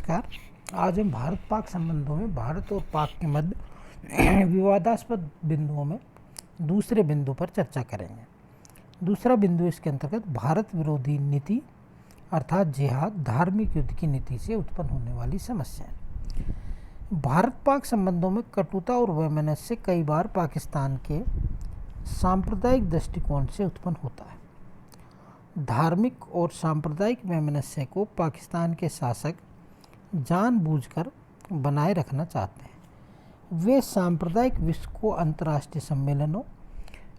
नमस्कार। आज हम भारत पाक संबंधों में भारत और पाक के मध्य विवादास्पद बिंदुओं में दूसरे बिंदु पर चर्चा करेंगे। दूसरा बिंदु इसके अंतर्गत भारत विरोधी नीति अर्थात जिहाद धार्मिक युद्ध की नीति से उत्पन्न होने वाली समस्याएं। भारत पाक संबंधों में कटुता और वैमनस्य कई बार पाकिस्तान के सांप्रदायिक दृष्टिकोण से उत्पन्न होता है। धार्मिक और सांप्रदायिक वैमनस्य को पाकिस्तान के शासक जानबूझकर बनाए रखना चाहते हैं। वे सांप्रदायिक विश्व को अंतर्राष्ट्रीय सम्मेलनों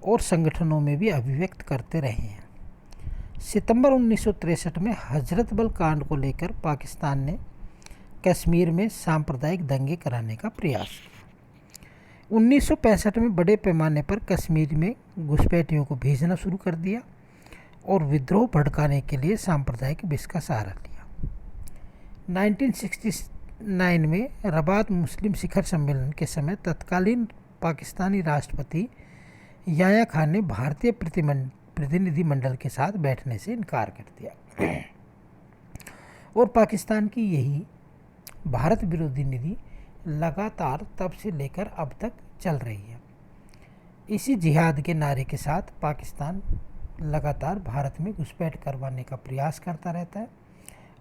और संगठनों में भी अभिव्यक्त करते रहे हैं। सितंबर 1963 में हजरत बल कांड को लेकर पाकिस्तान ने कश्मीर में सांप्रदायिक दंगे कराने का प्रयास किया। 1965 में बड़े पैमाने पर कश्मीर में घुसपैठियों को भेजना शुरू कर दिया और विद्रोह भड़काने के लिए सांप्रदायिक विष का सहारा लिया। 1969 में रबात मुस्लिम शिखर सम्मेलन के समय तत्कालीन पाकिस्तानी राष्ट्रपति याह्या खान ने भारतीय प्रतिनिधिमंडल के साथ बैठने से इनकार कर दिया और पाकिस्तान की यही भारत विरोधी नीति लगातार तब से लेकर अब तक चल रही है। इसी जिहाद के नारे के साथ पाकिस्तान लगातार भारत में घुसपैठ करवाने का प्रयास करता रहता है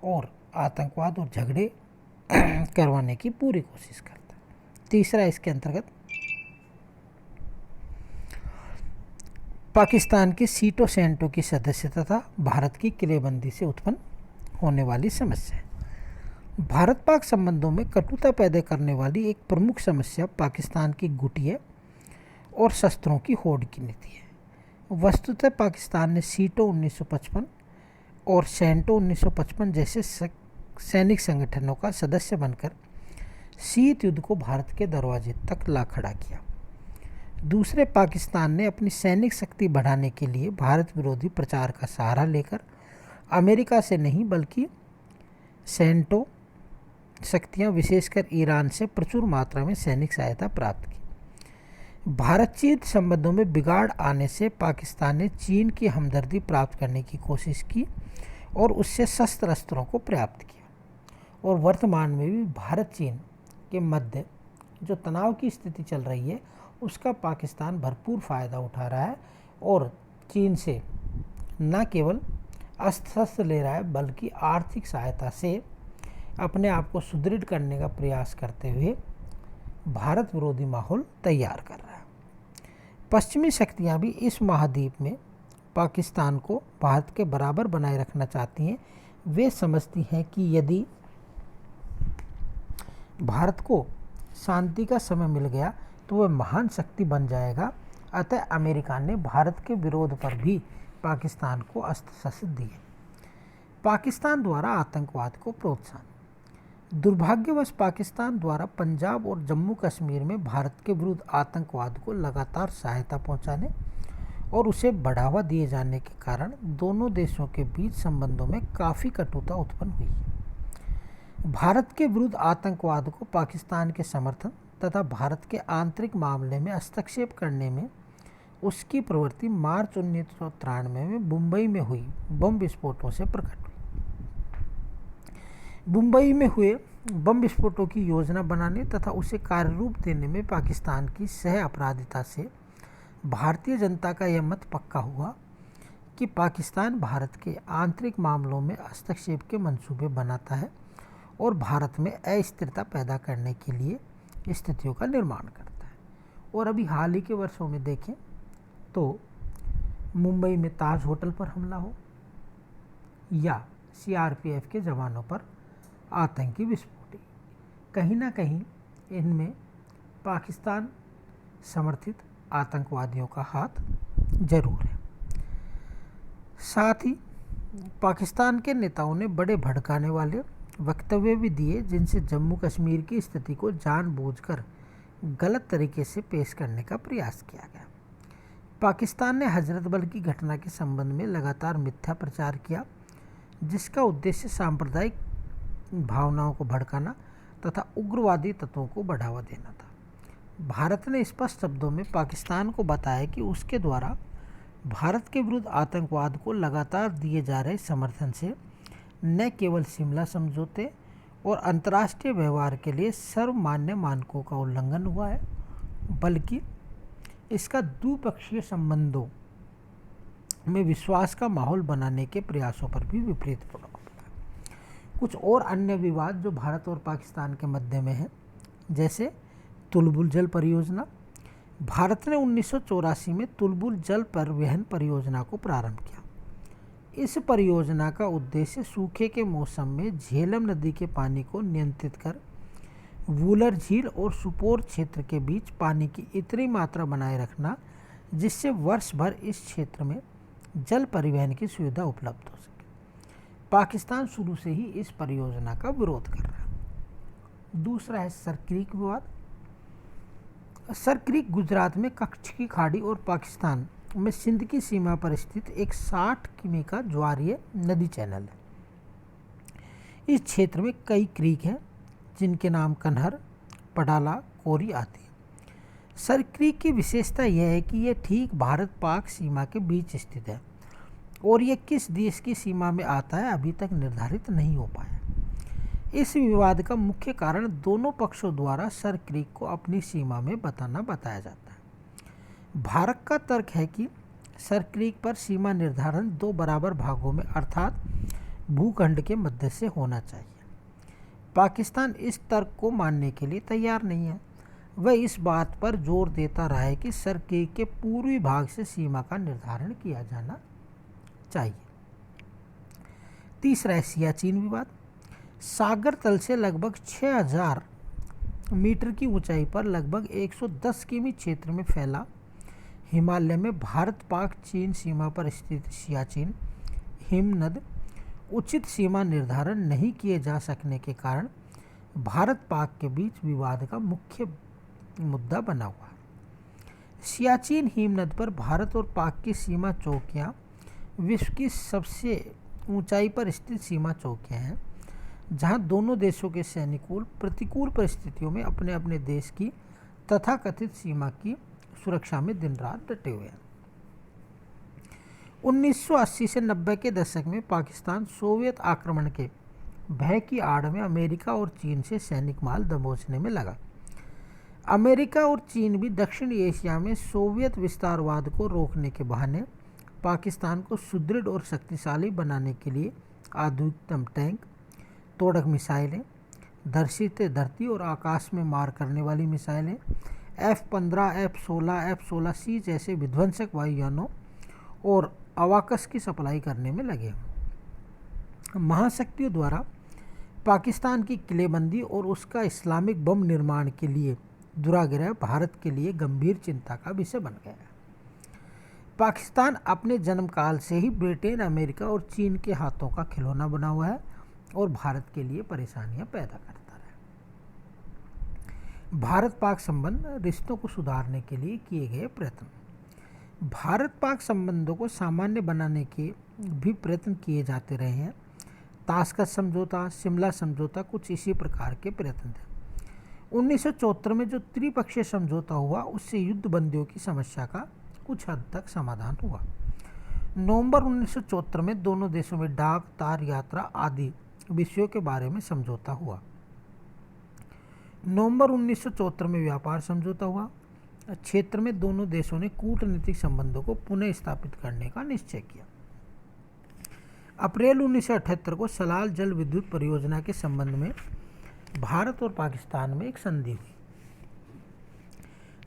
और आतंकवाद और झगड़े करवाने की पूरी कोशिश करता है। तीसरा इसके अंतर्गत पाकिस्तान की सीटों सेंटों की सदस्यता तथा भारत की किलेबंदी से उत्पन्न होने वाली समस्या है। भारत पाक संबंधों में कटुता पैदा करने वाली एक प्रमुख समस्या पाकिस्तान की गुटिया और शस्त्रों की होड़ की नीति है। वस्तुतः पाकिस्तान ने सीटों 1955 और सेंटो 1955 जैसे सैनिक संगठनों का सदस्य बनकर शीत युद्ध को भारत के दरवाजे तक ला खड़ा किया। दूसरे, पाकिस्तान ने अपनी सैनिक शक्ति बढ़ाने के लिए भारत विरोधी प्रचार का सहारा लेकर अमेरिका से नहीं बल्कि सेंटो शक्तियां विशेषकर ईरान से प्रचुर मात्रा में सैनिक सहायता प्राप्त की। भारत चीन संबंधों में बिगाड़ आने से पाकिस्तान ने चीन की हमदर्दी प्राप्त करने की कोशिश की और उससे शस्त्र अस्त्रों को प्राप्त किया और वर्तमान में भी भारत चीन के मध्य जो तनाव की स्थिति चल रही है उसका पाकिस्तान भरपूर फ़ायदा उठा रहा है और चीन से न केवल अस्त्र शस्त्र ले रहा है बल्कि आर्थिक सहायता से अपने आप को सुदृढ़ करने का प्रयास करते हुए भारत विरोधी माहौल तैयार कर रहा है। पश्चिमी शक्तियां भी इस महाद्वीप में पाकिस्तान को भारत के बराबर बनाए रखना चाहती हैं। वे समझती हैं कि यदि भारत को शांति का समय मिल गया तो वह महान शक्ति बन जाएगा। अतः अमेरिका ने भारत के विरोध पर भी पाकिस्तान को अस्त्र शस्त्र दिए। पाकिस्तान द्वारा आतंकवाद को प्रोत्साहन। दुर्भाग्यवश पाकिस्तान द्वारा पंजाब और जम्मू कश्मीर में भारत के विरुद्ध आतंकवाद को लगातार सहायता पहुंचाने और उसे बढ़ावा दिए जाने के कारण दोनों देशों के बीच संबंधों में काफ़ी कटुता उत्पन्न हुई है। भारत के विरुद्ध आतंकवाद को पाकिस्तान के समर्थन तथा भारत के आंतरिक मामले में हस्तक्षेप करने में उसकी प्रवृत्ति मार्च 1993 में मुंबई में हुई बम विस्फोटों से प्रकट हुई। मुंबई में हुए बम विस्फोटों की योजना बनाने तथा उसे कार्यरूप देने में पाकिस्तान की सह अपराधिता से भारतीय जनता का यह मत पक्का हुआ कि पाकिस्तान भारत के आंतरिक मामलों में हस्तक्षेप के मंसूबे बनाता है और भारत में अस्थिरता पैदा करने के लिए स्थितियों का निर्माण करता है। और अभी हाल ही के वर्षों में देखें तो मुंबई में ताज होटल पर हमला हो या सीआरपीएफ के जवानों पर आतंकी विस्फोट, कहीं ना कहीं इनमें पाकिस्तान समर्थित आतंकवादियों का हाथ जरूर है। साथ ही पाकिस्तान के नेताओं ने बड़े भड़काने वाले वक्तव्य भी दिए जिनसे जम्मू कश्मीर की स्थिति को जानबूझकर गलत तरीके से पेश करने का प्रयास किया गया। पाकिस्तान ने हजरत बल की घटना के संबंध में लगातार मिथ्या प्रचार किया जिसका उद्देश्य सांप्रदायिक भावनाओं को भड़काना तथा उग्रवादी तत्वों को बढ़ावा देना था। भारत ने स्पष्ट शब्दों में पाकिस्तान को बताया कि उसके द्वारा भारत के विरुद्ध आतंकवाद को लगातार दिए जा रहे समर्थन से न केवल शिमला समझौते और अंतर्राष्ट्रीय व्यवहार के लिए सर्वमान्य मानकों का उल्लंघन हुआ है, बल्कि इसका द्विपक्षीय संबंधों में विश्वास का माहौल बनाने के प्रयासों पर भी विपरीत प्रभाव पड़ा है। कुछ और अन्य विवाद जो भारत और पाकिस्तान के मध्य में है, जैसे तुलबुल जल परियोजना। भारत ने 1984 में तुलबुल जल परिवहन परियोजना को प्रारंभ किया। इस परियोजना का उद्देश्य सूखे के मौसम में झेलम नदी के पानी को नियंत्रित कर वूलर झील और सुपोर क्षेत्र के बीच पानी की इतनी मात्रा बनाए रखना जिससे वर्ष भर इस क्षेत्र में जल परिवहन की सुविधा उपलब्ध हो सके। पाकिस्तान शुरू से ही इस परियोजना का विरोध कर रहा है। दूसरा है सर क्रीक विवाद। सर क्रीक गुजरात में कच्छ की खाड़ी और पाकिस्तान में सिंध की सीमा पर स्थित एक 60 किमी का ज्वारीय नदी चैनल है। इस क्षेत्र में कई क्रीक हैं जिनके नाम कन्हर, पडाला, कोरी आदि हैं। सर क्रीक की विशेषता यह है कि यह ठीक भारत पाक सीमा के बीच स्थित है और यह किस देश की सीमा में आता है अभी तक निर्धारित नहीं हो पाया। इस विवाद का मुख्य कारण दोनों पक्षों द्वारा सर क्रीक को अपनी सीमा में बताया जाता है। भारत का तर्क है कि सर क्रीक पर सीमा निर्धारण दो बराबर भागों में अर्थात भूखंड के मध्य से होना चाहिए। पाकिस्तान इस तर्क को मानने के लिए तैयार नहीं है। वह इस बात पर जोर देता रहा है कि सर क्रीक के पूर्वी भाग से सीमा का निर्धारण किया जाना चाहिए। तीसरा है सियाचिन विवाद। सागर तल से लगभग 6000 मीटर की ऊंचाई पर लगभग 110 किमी क्षेत्र में फैला हिमालय में भारत पाक चीन सीमा पर स्थित सियाचिन हिमनद उचित सीमा निर्धारण नहीं किए जा सकने के कारण भारत पाक के बीच विवाद का मुख्य मुद्दा बना हुआ है। सियाचिन हिमनद पर भारत और पाक की सीमा चौकियाँ विश्व की सबसे ऊंचाई पर स्थित सीमा चौकियाँ हैं, जहां दोनों देशों के सैनिक प्रतिकूल परिस्थितियों में अपने अपने देश की तथाकथित सीमा की सुरक्षा में दिन रात डटे हुए हैं। 1980 से 90 के दशक में पाकिस्तान सोवियत आक्रमण के भय की आड़ में अमेरिका और चीन से सैनिक माल दबोचने में लगा। अमेरिका और चीन भी दक्षिण एशिया में सोवियत विस्तारवाद को रोकने के बहाने पाकिस्तान को सुदृढ़ और शक्तिशाली बनाने के लिए आधुनिकतम टैंक, तोड़क मिसाइलें, दर्शित धरती और आकाश में मार करने वाली मिसाइलें, F-15, F-16, F-16C जैसे विध्वंसक वायुयानों और अवाकस की सप्लाई करने में लगे। महाशक्तियों द्वारा पाकिस्तान की किलेबंदी और उसका इस्लामिक बम निर्माण के लिए दुराग्रह भारत के लिए गंभीर चिंता का विषय बन गया। पाकिस्तान अपने जन्मकाल से ही ब्रिटेन, अमेरिका और चीन के हाथों का खिलौना बना हुआ है और भारत के लिए परेशानियां पैदा करता रहा। भारत पाक संबंध रिश्तों को सुधारने के लिए किए गए प्रयत्न। भारत पाक संबंधों को सामान्य बनाने के भी प्रयत्न किए जाते रहे हैं। ताशकंद समझौता, शिमला समझौता कुछ इसी प्रकार के प्रयत्न थे। 1974 में जो त्रिपक्षीय समझौता हुआ उससे युद्ध बंदियों की समस्या का कुछ हद तक समाधान हुआ। नवंबर 1974 में दोनों देशों में डाक, तार यात्रा आदि विषयों के बारे में समझौता हुआ। नवंबर 1974 में व्यापार समझौता हुआ। क्षेत्र में दोनों देशों ने कूटनीतिक संबंधों को पुनः स्थापित करने का निश्चय किया। अप्रैल 1978 को सलाल जल विद्युत परियोजना के संबंध में भारत और पाकिस्तान में एक संधि हुई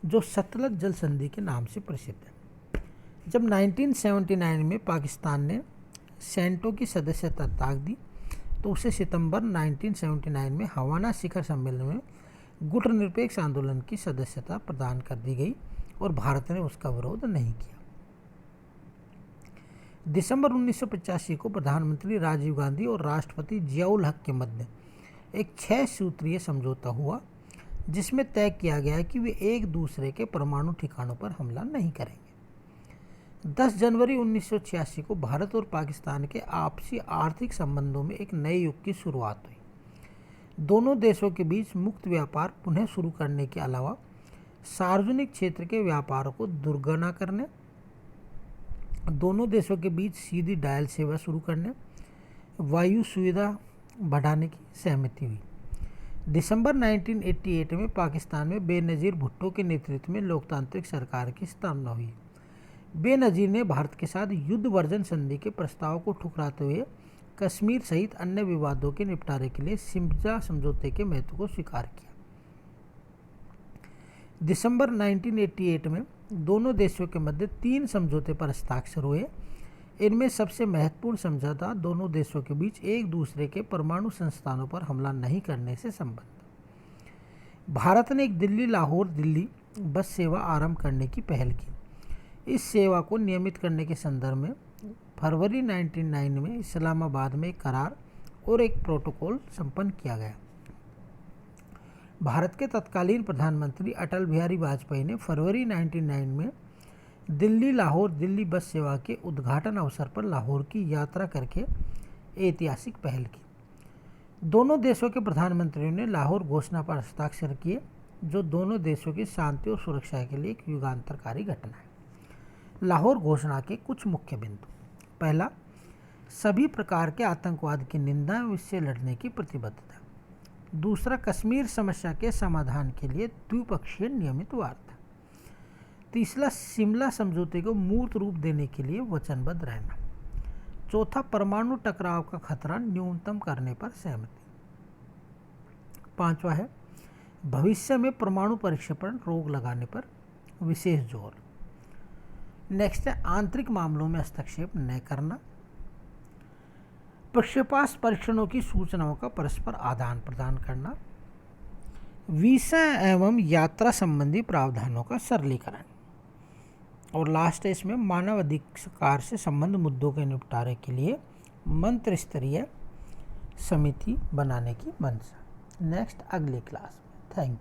जो सतलज जल संधि के नाम से प्रसिद्ध है। जब 1979 में पाकिस्तान ने सेंटो की सदस्यता त्याग दी तो उसे सितंबर 1979 में हवाना शिखर सम्मेलन में गुटनिरपेक्ष आंदोलन की सदस्यता प्रदान कर दी गई और भारत ने उसका विरोध नहीं किया। दिसंबर 1985 को प्रधानमंत्री राजीव गांधी और राष्ट्रपति जियाउल हक के मध्य एक 6 सूत्रीय समझौता हुआ जिसमें तय किया गया कि वे एक दूसरे के परमाणु ठिकानों पर हमला नहीं करेंगे। 10 जनवरी 1986 को भारत और पाकिस्तान के आपसी आर्थिक संबंधों में एक नए युग की शुरुआत हुई। दोनों देशों के बीच मुक्त व्यापार पुनः शुरू करने के अलावा सार्वजनिक क्षेत्र के व्यापारों को दुर्गुना करने, दोनों देशों के बीच सीधी डायल सेवा शुरू करने, वायु सुविधा बढ़ाने की सहमति हुई। दिसंबर 1988 में पाकिस्तान में बेनज़ीर भुट्टो के नेतृत्व में लोकतांत्रिक सरकार की स्थापना हुई। बेनज़ीर ने भारत के साथ युद्ध वर्जन संधि के प्रस्ताव को ठुकराते हुए कश्मीर सहित अन्य विवादों के निपटारे के लिए शिमला समझौते के महत्व को स्वीकार किया। दिसंबर 1988 में दोनों देशों के मध्य 3 समझौते पर हस्ताक्षर हुए। इनमें सबसे महत्वपूर्ण समझौता दोनों देशों के बीच एक दूसरे के परमाणु संस्थानों पर हमला नहीं करने से संबंध। भारत ने एक दिल्ली लाहौर दिल्ली बस सेवा आरंभ करने की पहल की। इस सेवा को नियमित करने के संदर्भ में फरवरी 1999 में इस्लामाबाद में एक करार और एक प्रोटोकॉल संपन्न किया गया। भारत के तत्कालीन प्रधानमंत्री अटल बिहारी वाजपेयी ने फरवरी 1999 में दिल्ली लाहौर दिल्ली बस सेवा के उद्घाटन अवसर पर लाहौर की यात्रा करके ऐतिहासिक पहल की। दोनों देशों के प्रधानमंत्रियों ने लाहौर घोषणा पर हस्ताक्षर किए, जो दोनों देशों की शांति और सुरक्षा के लिए एक युगांतरकारी घटना है। लाहौर घोषणा के कुछ मुख्य बिंदु। पहला, सभी प्रकार के आतंकवाद की निंदा एवं इससे लड़ने की प्रतिबद्धता। दूसरा, कश्मीर समस्या के समाधान के लिए द्विपक्षीय नियमित वार्ता। तीसरा, शिमला समझौते को मूर्त रूप देने के लिए वचनबद्ध रहना। चौथा, परमाणु टकराव का खतरा न्यूनतम करने पर सहमति। पांचवा है भविष्य में परमाणु परीक्षण पर रोक लगाने पर विशेष जोर। नेक्स्ट है आंतरिक मामलों में हस्तक्षेप न करना। प्रक्षेपास्त्र परीक्षणों की सूचनाओं का परस्पर आदान प्रदान करना। वीसा एवं यात्रा संबंधी प्रावधानों का सरलीकरण। और लास्ट है इसमें मानव अधिकार से संबंध मुद्दों के निपटारे के लिए मंत्री स्तरीय समिति बनाने की मंशा। नेक्स्ट अगली क्लास में। Thank you.